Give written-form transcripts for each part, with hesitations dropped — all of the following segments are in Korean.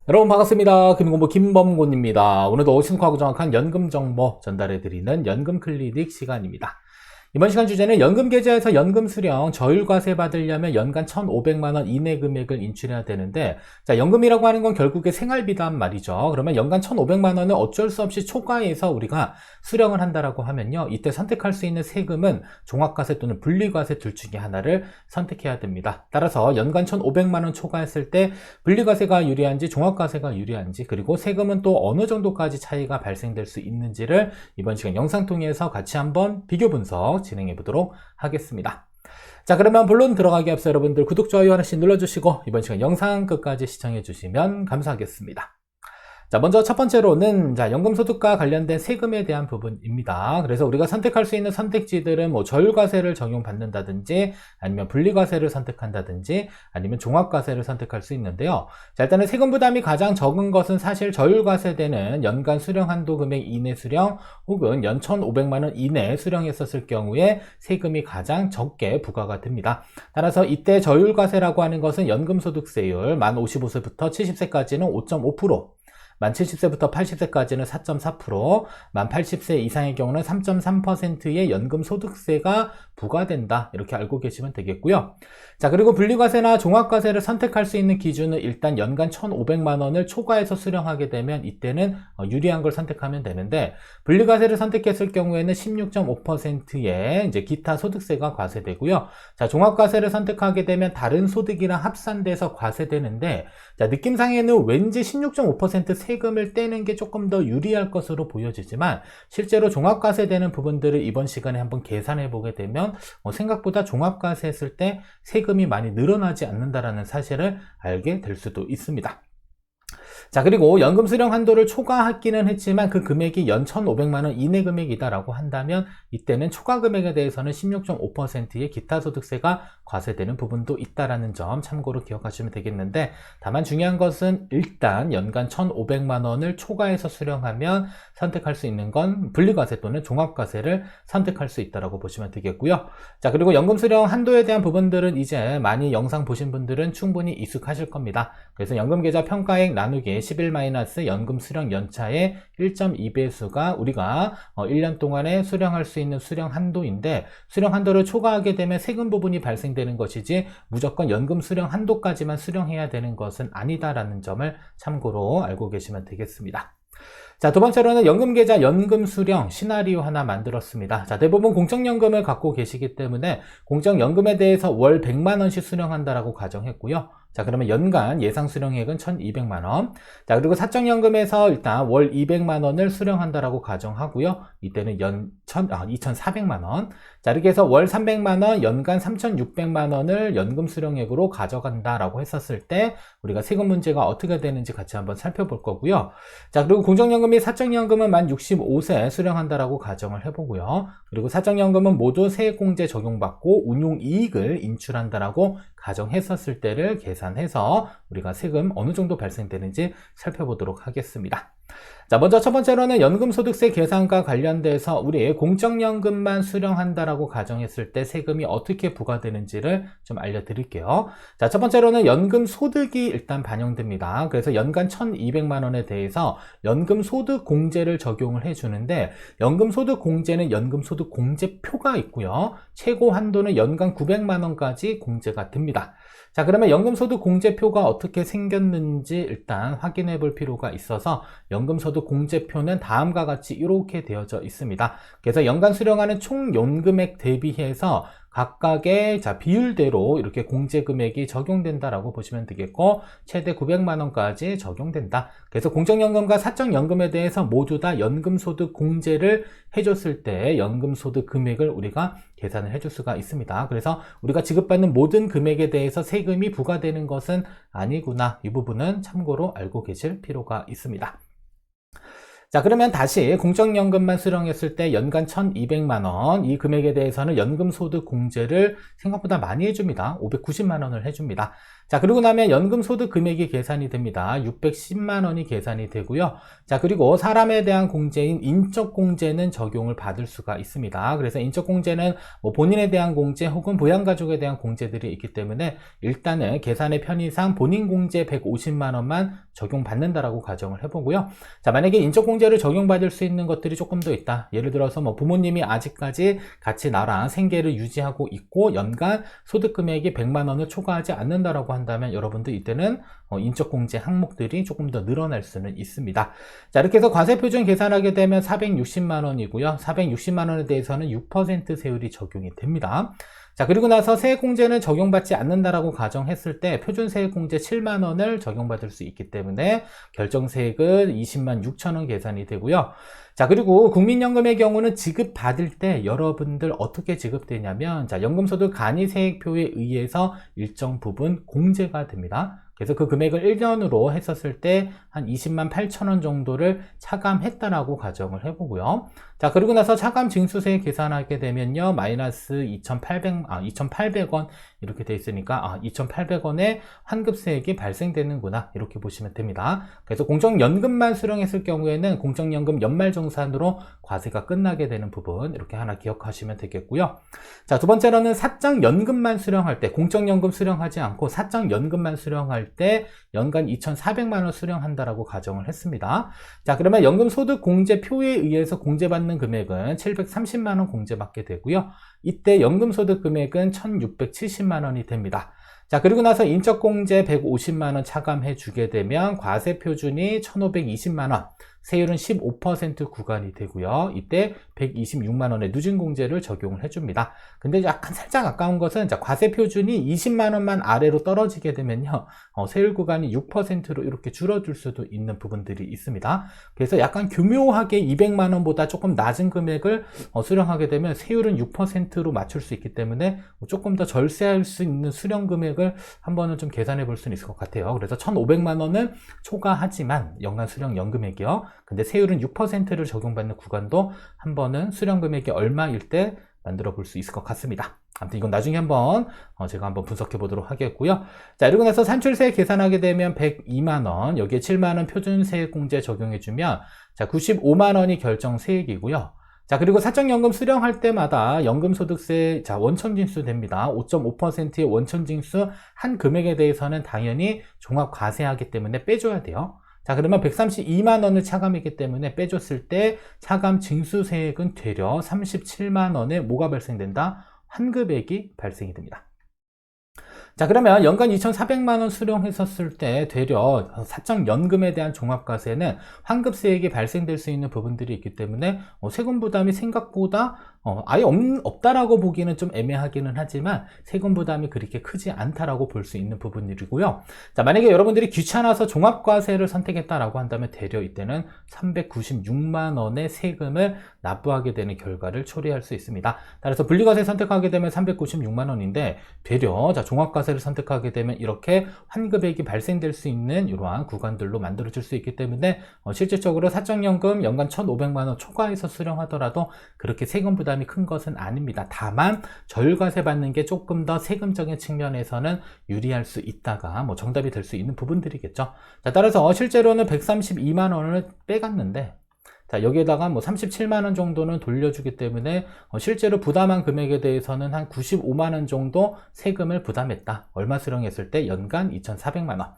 여러분 반갑습니다. 금융공부 김범곤입니다. 오늘도 신속하고 정확한 연금 정보 전달해드리는 연금 클리닉 시간입니다. 이번 시간 주제는 연금 계좌에서 연금 수령 저율과세 받으려면 연간 1,500만원 이내 금액을 인출해야 되는데, 자, 연금이라고 하는 건 결국에 생활비단 말이죠. 그러면 연간 1,500만원을 어쩔 수 없이 초과해서 우리가 수령을 한다라고 하면요, 이때 선택할 수 있는 세금은 종합과세 또는 분리과세 둘 중에 하나를 선택해야 됩니다. 따라서 연간 1,500만원 초과했을 때 분리과세가 유리한지 종합과세가 유리한지, 그리고 세금은 또 어느 정도까지 차이가 발생될 수 있는지를 이번 시간 영상 통해서 같이 한번 비교 분석 진행해 보도록 하겠습니다. 자, 그러면 본론 들어가기 앞서 여러분들 구독, 좋아요 하나씩 눌러주시고 이번 시간 영상 끝까지 시청해 주시면 감사하겠습니다. 자, 먼저 첫 번째로는 연금소득과 관련된 세금에 대한 부분입니다. 그래서 우리가 선택할 수 있는 선택지들은 저율과세를 적용받는다든지, 아니면 분리과세를 선택한다든지, 아니면 종합과세를 선택할 수 있는데요. 자, 일단은 세금 부담이 가장 적은 것은 사실 저율과세되는 연간 수령 한도 금액 이내 수령, 혹은 연 1,500만원 이내 수령했었을 경우에 세금이 가장 적게 부과가 됩니다. 따라서 이때 저율과세라고 하는 것은 연금소득세율 만 55세부터 70세까지는 5.5%, 만 70세부터 80세까지는 4.4%, 만 80세 이상의 경우는 3.3%의 연금소득세가 부과된다. 이렇게 알고 계시면 되겠고요. 자, 그리고 분리과세나 종합과세를 선택할 수 있는 기준은 일단 연간 1,500만원을 초과해서 수령하게 되면 이때는 유리한 걸 선택하면 되는데, 분리과세를 선택했을 경우에는 16.5%의 이제 기타 소득세가 과세되고요. 자, 종합과세를 선택하게 되면 다른 소득이랑 합산돼서 과세되는데, 자, 느낌상에는 왠지 16.5% 세금을 떼는 게 조금 더 유리할 것으로 보여지지만, 실제로 종합과세되는 부분들을 이번 시간에 한번 계산해 보게 되면 생각보다 종합과세 했을 때 세금이 많이 늘어나지 않는다라는 사실을 알게 될 수도 있습니다. 자, 그리고 연금 수령 한도를 초과하기는 했지만 그 금액이 연 1,500만원 이내 금액이다라고 한다면 이때는 초과 금액에 대해서는 16.5%의 기타 소득세가 과세되는 부분도 있다라는 점 참고로 기억하시면 되겠는데, 다만 중요한 것은 일단 연간 1,500만원을 초과해서 수령하면 선택할 수 있는 건 분리과세 또는 종합과세를 선택할 수 있다라고 보시면 되겠고요. 자, 그리고 연금 수령 한도에 대한 부분들은 이제 많이 영상 보신 분들은 충분히 익숙하실 겁니다. 그래서 연금계좌 평가액 나누기 11- 연금 수령 연차의 1.2배수가 우리가 1년 동안에 수령할 수 있는 수령 한도인데, 수령 한도를 초과하게 되면 세금 부분이 발생되는 것이지 무조건 연금 수령 한도까지만 수령해야 되는 것은 아니다라는 점을 참고로 알고 계시면 되겠습니다. 자, 두 번째로는 연금계좌 연금 수령 시나리오 하나 만들었습니다. 자, 대부분 공적연금을 갖고 계시기 때문에 공적연금에 대해서 월 100만원씩 수령한다라고 가정했고요. 자, 그러면 연간 예상 수령액은 1,200만원. 자, 그리고 사적연금에서 일단 월 200만원을 수령한다라고 가정하고요. 이때는 연 2,400만원. 자, 이렇게 해서 월 300만원, 연간 3,600만원을 연금 수령액으로 가져간다라고 했었을 때 우리가 세금 문제가 어떻게 되는지 같이 한번 살펴볼 거고요. 자, 그리고 공적연금 및 사적연금은 만 65세 수령한다라고 가정을 해보고요. 그리고 사적연금은 모두 세액공제 적용받고 운용이익을 인출한다라고 가정했었을 때를 계산해서 우리가 세금 어느 정도 발생되는지 살펴보도록 하겠습니다. 자, 먼저 첫 번째로는 연금소득세 계산과 관련돼서 우리 공적연금만 수령한다라고 가정했을 때 세금이 어떻게 부과되는지를 좀 알려드릴게요. 자, 첫 번째로는 연금소득이 일단 반영됩니다. 그래서 연간 1,200만원에 대해서 연금소득공제를 적용을 해주는데, 연금소득공제는 연금소득공제표가 있고요. 최고 한도는 연간 900만원까지 공제가 됩니다. 자, 그러면 연금소득공제표가 어떻게 생겼는지 일단 확인해 볼 필요가 있어서 연금소득공제표는 다음과 같이 이렇게 되어져 있습니다. 그래서 연간 수령하는 총 연금액 대비해서 각각의 비율대로 이렇게 공제금액이 적용된다라고 보시면 되겠고, 최대 900만원까지 적용된다. 그래서 공적연금과 사적연금에 대해서 모두 다 연금소득 공제를 해줬을 때 연금소득 금액을 우리가 계산을 해줄 수가 있습니다. 그래서 우리가 지급받는 모든 금액에 대해서 세금이 부과되는 것은 아니구나, 이 부분은 참고로 알고 계실 필요가 있습니다. 자, 그러면 다시 공적연금만 수령했을 때 연간 1,200만원 이 금액에 대해서는 연금소득 공제를 생각보다 많이 해줍니다. 590만원을 해줍니다. 자, 그리고 나면 연금소득 금액이 계산이 됩니다. 610만 원이 계산이 되고요. 자, 그리고 사람에 대한 공제인 인적공제는 적용을 받을 수가 있습니다. 그래서 인적공제는 뭐 본인에 대한 공제 혹은 부양가족에 대한 공제들이 있기 때문에 일단은 계산의 편의상 본인 공제 150만 원만 적용받는다라고 가정을 해보고요. 자, 만약에 인적공제를 적용받을 수 있는 것들이 조금 더 있다. 예를 들어서 뭐 부모님이 아직까지 같이 나랑 생계를 유지하고 있고 연간 소득 금액이 100만 원을 초과하지 않는다라고 한다면 여러분들 이때는 인적공제 항목들이 조금 더 늘어날 수는 있습니다. 자, 이렇게 해서 과세표준 계산하게 되면 460만 원이고요. 460만 원에 대해서는 6% 세율이 적용이 됩니다. 자, 그리고 나서 세액공제는 적용받지 않는다라고 가정했을 때 표준세액공제 7만 원을 적용받을 수 있기 때문에 결정세액은 20만 6천 원 계산이 되고요. 자, 그리고 국민연금의 경우는 지급받을 때 여러분들 어떻게 지급되냐면, 자, 연금소득 간이세액표에 의해서 일정 부분 공제가 됩니다. 그래서 그 금액을 1년으로 했었을 때 한 20만 8천 원 정도를 차감했다라고 가정을 해보고요. 자, 그리고 나서 차감 징수세 계산하게 되면요, 마이너스 2,800원 이렇게 돼 있으니까 2,800원의 환급세액이 발생되는구나 이렇게 보시면 됩니다. 그래서 공적연금만 수령했을 경우에는 공적연금 연말정산으로 과세가 끝나게 되는 부분 이렇게 하나 기억하시면 되겠고요. 자, 두 번째로는 사적연금만 수령할 때, 공적연금 수령하지 않고 사적연금만 수령할 때 연간 2,400만 원 수령한다라고 가정을 했습니다. 자, 그러면 연금소득공제표에 의해서 공제받는 금액은 730만 원 공제받게 되고요. 이때 연금소득 금액은 1,670만 원이 됩니다. 자, 그리고 나서 인적공제 150만 원 차감해 주게 되면 과세표준이 1,520만 원, 세율은 15% 구간이 되고요. 이때 126만 원의 누진공제를 적용을 해줍니다. 근데 약간 살짝 아까운 것은 과세표준이 20만 원만 아래로 떨어지게 되면요, 세율 구간이 6%로 이렇게 줄어들 수도 있는 부분들이 있습니다. 그래서 약간 교묘하게 200만 원보다 조금 낮은 금액을 수령하게 되면 세율은 6%로 맞출 수 있기 때문에 조금 더 절세할 수 있는 수령 금액을 한번은 좀 계산해 볼 수는 있을 것 같아요. 그래서 1,500만 원은 초과하지만 연간 수령 연금액이요. 근데 세율은 6%를 적용받는 구간도 한 번은 수령 금액이 얼마일 때 만들어 볼 수 있을 것 같습니다. 아무튼 이건 나중에 한번 제가 한번 분석해 보도록 하겠고요. 자, 그리고 나서 산출세 계산하게 되면 102만 원, 여기에 7만 원 표준세액공제 적용해 주면 자, 95만 원이 결정세액이고요. 자, 그리고 사적연금 수령할 때마다 연금소득세 원천징수 됩니다. 5.5%의 원천징수 한 금액에 대해서는 당연히 종합과세하기 때문에 빼줘야 돼요. 자, 그러면 132만 원을 차감했기 때문에 빼줬을 때 차감 징수세액은 되려 37만 원에 뭐가 발생된다? 환급액이 발생이 됩니다. 자, 그러면 연간 2,400만 원 수령했었을 때 되려 사적연금에 대한 종합과세는 환급세액이 발생될 수 있는 부분들이 있기 때문에 세금 부담이 생각보다 아예 없다라고 보기는 좀 애매하기는 하지만 세금 부담이 그렇게 크지 않다라고 볼 수 있는 부분이고요. 자, 만약에 여러분들이 귀찮아서 종합과세를 선택했다라고 한다면 되려 이때는 396만 원의 세금을 납부하게 되는 결과를 초래할 수 있습니다. 따라서 분리과세 선택하게 되면 396만 원인데 되려 종합과세를 선택하게 되면 이렇게 환급액이 발생될 수 있는 이러한 구간들로 만들어질 수 있기 때문에 실질적으로 사적연금 연간 1,500만 원 초과해서 수령하더라도 그렇게 세금 부담이 큰 것은 아닙니다. 다만 저율과세 받는 게 조금 더 세금적인 측면에서는 유리할 수 있다가 정답이 될 수 있는 부분들이겠죠. 자, 따라서 실제로는 132만 원을 빼갔는데 자, 여기에다가 37만 원 정도는 돌려주기 때문에 실제로 부담한 금액에 대해서는 한 95만 원 정도 세금을 부담했다. 얼마 수령했을 때 연간 2,400만 원.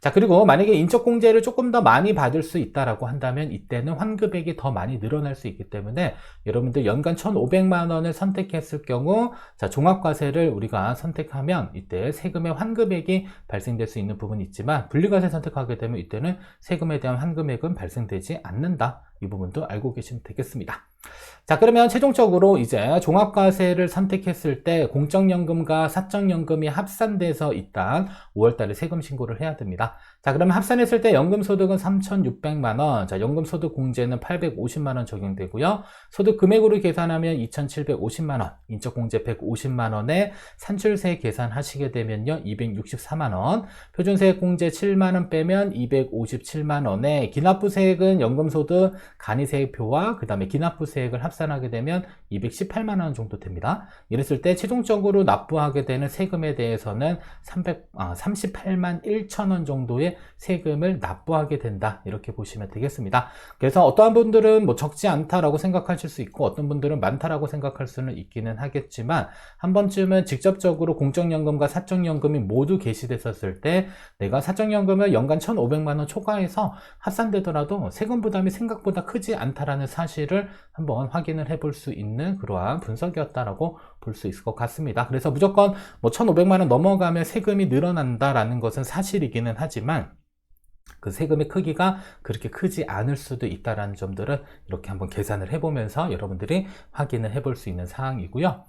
자, 그리고 만약에 인적공제를 조금 더 많이 받을 수 있다라고 한다면 이때는 환급액이 더 많이 늘어날 수 있기 때문에 여러분들 연간 1,500만 원을 선택했을 경우 자, 종합과세를 우리가 선택하면 이때 세금의 환급액이 발생될 수 있는 부분이 있지만 분리과세 선택하게 되면 이때는 세금에 대한 환급액은 발생되지 않는다. 이 부분도 알고 계시면 되겠습니다. 자, 그러면 최종적으로 이제 종합과세를 선택했을 때 공적연금과 사적연금이 합산돼서 일단 5월달에 세금 신고를 해야 됩니다. 자, 그러면 합산했을 때 연금소득은 3,600만원, 자, 연금소득 공제는 850만원 적용되고요. 소득 금액으로 계산하면 2,750만원, 인적공제 150만원에 산출세 계산하시게 되면요, 264만원, 표준세액 공제 7만원 빼면 257만원에 기납부세액은 연금소득 간이세액표와 그 다음에 기납부세액을 합산하게 되면 218만원 정도 됩니다. 이랬을 때 최종적으로 납부하게 되는 세금에 대해서는 38만 1천원 정도의 세금을 납부하게 된다, 이렇게 보시면 되겠습니다. 그래서 어떠한 분들은 뭐 적지 않다라고 생각하실 수 있고 어떤 분들은 많다라고 생각할 수는 있기는 하겠지만 한 번쯤은 직접적으로 공적연금과 사적연금이 모두 개시됐었을 때 내가 사적연금을 연간 1,500만원 초과해서 합산되더라도 세금 부담이 생각보다 크지 않다라는 사실을 한번 확인을 해볼 수 있는 그러한 분석이었다라고 볼 수 있을 것 같습니다. 그래서 무조건 뭐 1,500만원 넘어가면 세금이 늘어난다라는 것은 사실이기는 하지만 그 세금의 크기가 그렇게 크지 않을 수도 있다는 점들은 이렇게 한번 계산을 해보면서 여러분들이 확인을 해볼 수 있는 사항이고요.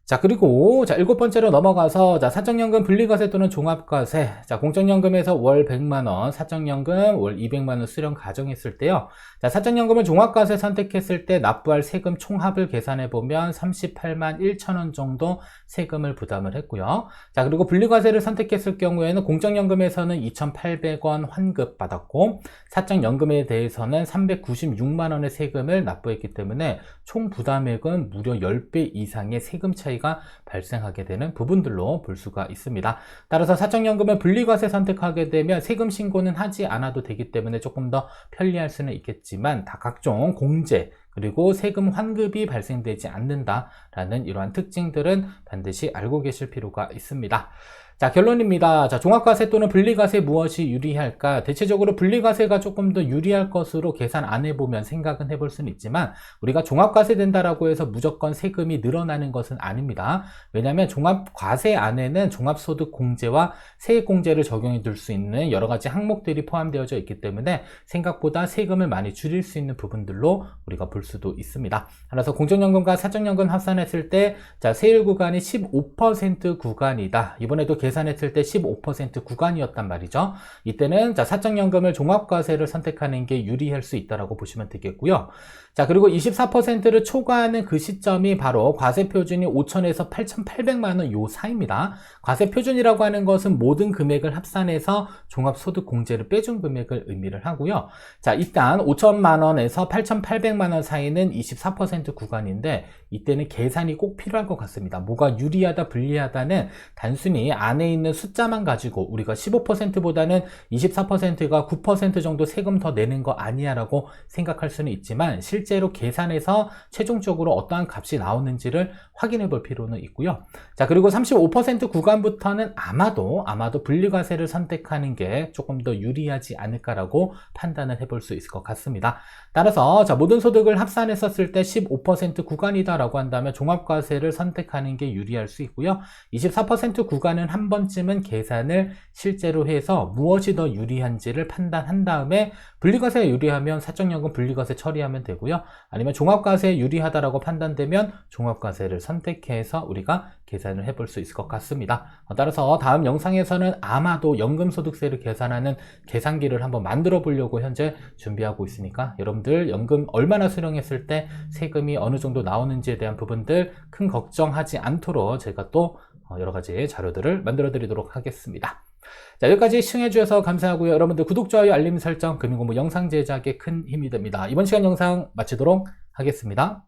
자, 그리고 자, 7번째로 넘어가서 자, 사적연금 분리과세 또는 종합과세. 자, 공적연금에서 월 100만원, 사적연금 월 200만원 수령 가정했을 때요. 자, 사적연금을 종합과세 선택했을 때 납부할 세금 총합을 계산해 보면 38만 1천원 정도 세금을 부담을 했고요. 자, 그리고 분리과세를 선택했을 경우에는 공적연금에서는 2,800원 환급 받았고 사적연금에 대해서는 396만원의 세금을 납부했기 때문에 총 부담액은 무려 10배 이상의 세금 차이가 발생하게 되는 부분들로 볼 수가 있습니다. 따라서 사적연금을 분리과세 선택하게 되면 세금 신고는 하지 않아도 되기 때문에 조금 더 편리할 수는 있겠지만 다 각종 공제 그리고 세금 환급이 발생되지 않는다라는 이러한 특징들은 반드시 알고 계실 필요가 있습니다. 자, 결론입니다. 자, 종합과세 또는 분리과세 무엇이 유리할까? 대체적으로 분리과세가 조금 더 유리할 것으로 계산 안 해보면 생각은 해볼 수는 있지만 우리가 종합과세 된다라고 해서 무조건 세금이 늘어나는 것은 아닙니다. 왜냐하면 종합과세 안에는 종합소득공제와 세액공제를 적용해 둘 수 있는 여러 가지 항목들이 포함되어져 있기 때문에 생각보다 세금을 많이 줄일 수 있는 부분들로 우리가 볼 수도 있습니다. 따라서 공적연금과 사적연금 합산했을 때 자, 세율 구간이 15% 구간이다. 이번에도 계산했을 때 15% 구간이었단 말이죠. 이때는 자, 사적연금을 종합과세를 선택하는 게 유리할 수 있다라고 보시면 되겠고요. 자, 그리고 24%를 초과하는 그 시점이 바로 과세 표준이 5,000에서 8,800만원 요 사이입니다. 과세 표준이라고 하는 것은 모든 금액을 합산해서 종합소득공제를 빼준 금액을 의미를 하고요. 자, 일단 5,000만원에서 8,800만원 사이는 24% 구간인데 이때는 계산이 꼭 필요할 것 같습니다. 뭐가 유리하다 불리하다는 단순히 안에 있는 숫자만 가지고 우리가 15%보다는 24%가 9% 정도 세금 더 내는 거 아니야 라고 생각할 수는 있지만 실제로 계산해서 최종적으로 어떠한 값이 나오는지를 확인해 볼 필요는 있고요. 자, 그리고 35% 구간부터는 아마도 분리과세를 선택하는 게 조금 더 유리하지 않을까라고 판단을 해볼 수 있을 것 같습니다. 따라서 자, 모든 소득을 합산했었을 때 15% 구간이다라고 한다면 종합과세를 선택하는 게 유리할 수 있고요. 24% 구간은 한 번쯤은 계산을 실제로 해서 무엇이 더 유리한지를 판단한 다음에 분리과세에 유리하면 사적연금 분리과세 처리하면 되고요. 아니면 종합과세에 유리하다라고 판단되면 종합과세를 선택해서 우리가 계산을 해볼 수 있을 것 같습니다. 따라서 다음 영상에서는 아마도 연금소득세를 계산하는 계산기를 한번 만들어 보려고 현재 준비하고 있으니까 여러분들 연금 얼마나 수령했을 때 세금이 어느 정도 나오는지에 대한 부분들 큰 걱정하지 않도록 제가 또 여러 가지 자료들을 만들어 드리도록 하겠습니다. 자, 여기까지 시청해 주셔서 감사하고요. 여러분들 구독, 좋아요, 알림 설정, 금융공부 영상 제작에 큰 힘이 됩니다. 이번 시간 영상 마치도록 하겠습니다.